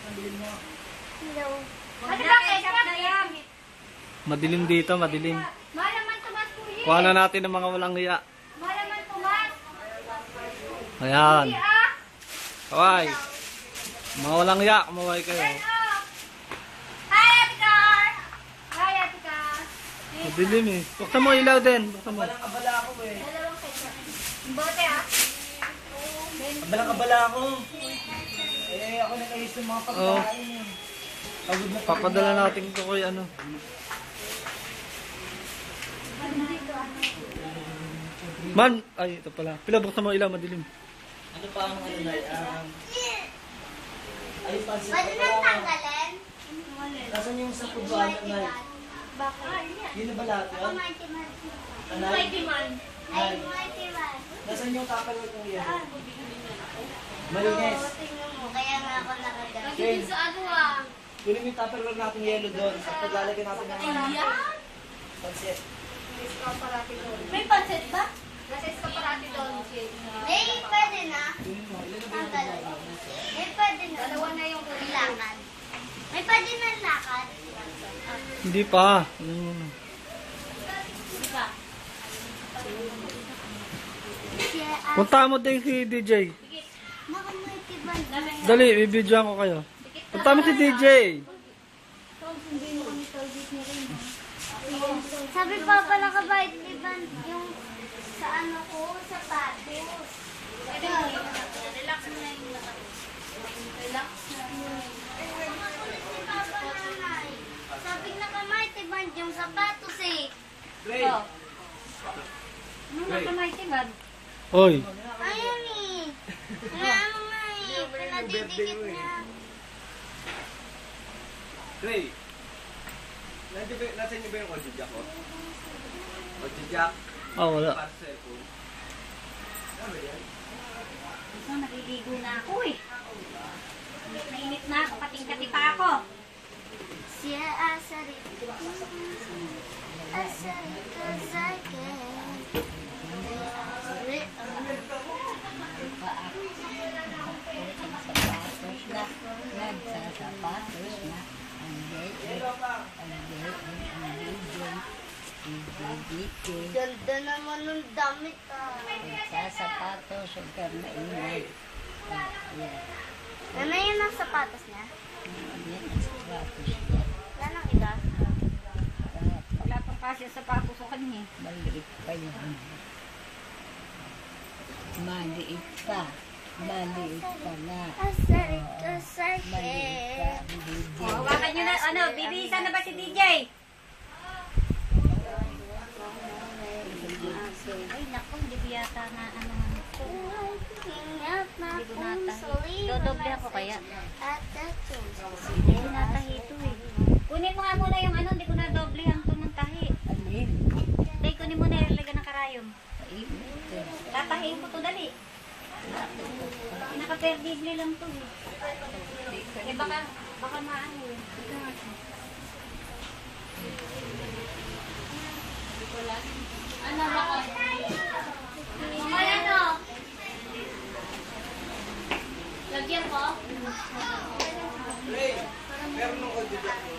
Hello. Ano ba kayo? Madilim dito, madilim. Malaman tumas po yun. Kuha na natin ng mga walang hiya. Malaman tumas. Ayan. Hindi ah. Kaway. Mga walang hiya, kumaway kayo. Yan oh. Hi, Ate Car. Hi, Ate Car. Madilim eh. Buksan mo ilaw din. Buksan mo. Abala ako eh. Dalawang kayo. Bote ah. Abala ako. Eh, ako nakahis ng mga pagkain eh. Pagod na Papadala natin ito kay ano. Man! Ay, ito pala. Pila, buksan mo ilaw, madilim. Ano pa ang ano na ay, pansin Pwede ko nang pa. tanggalin? Nasaan yung sa puduan na Bakit? yun na ba lahat Ako yun? mighty man. Anay? Ay, mighty man. Nasaan yung kapalot ng yan? Oo, Malinis. tingnan mo. Kaya nga ako nakaganyan. Shane, Sa ano ah. kunin mo yung tupperware natin yelo doon. At paglalagay natin ng pansit. May pansit ba? Nasa eskaparate doon. May pwede na. Kunin mo, ilan na ba yung Tanggalin. May pwede na. Dalawa na yung Lakad. May pwede na lakad. Hindi pa. Ano? Diba? Yeah, Punta mo din si DJ. Naka mighty man. Dali, bibidyoan ko kayo. Punta mo si DJ. Sabi pa pala ka ba, di ba, yung sa ano ko, sapatos. Relax mo na yung relax na. Sabi na ka mighty band yung sapatos eh. Ray, Oh. Nung nagka-mighty bag. Oy. Ayun eh. Ano nga eh. Pinadidikit niya. Ray, nasa inyo ba yung audio jack ko? Audio jack, Ah, wala. para sa cellphone. Ano yan? So, naliligo na ako eh. Mainit na ako, kating-kati pa ako. Siya asarit. Asarit ko sa akin. Ganda naman ng damit ah. Sapatos, huwag kang mainit. Ano yun ang sapatos niya? Yan ang sapatos niya. Yan ang iba. Wala pang kasi sa sapatos ko kanya. Maliit pa yan. Maliit pa. Maliit pa na. Asarit ko sa Maliit pa akin. ang DJ. Oh, hawakan nyo na, ano, bibihisan na ba si DJ? Ay, naku, hindi ko yata na, ano, Ingat na hindi ko kung natahi. Dodoble ako kaya. At the Hindi ko natahi ito eh. Kunin mo nga muna yung ano, hindi ko na doble ang tunong tahi. Alin? Hindi, kunin mo na yung lagyan ng karayom. Init. Tatahiin ko to, dali. Naka-perdible lang to eh. Eh, baka maano eh. Ano ba? Mamaya no? Lagyan ko? Ray, meron ng audio jack ko.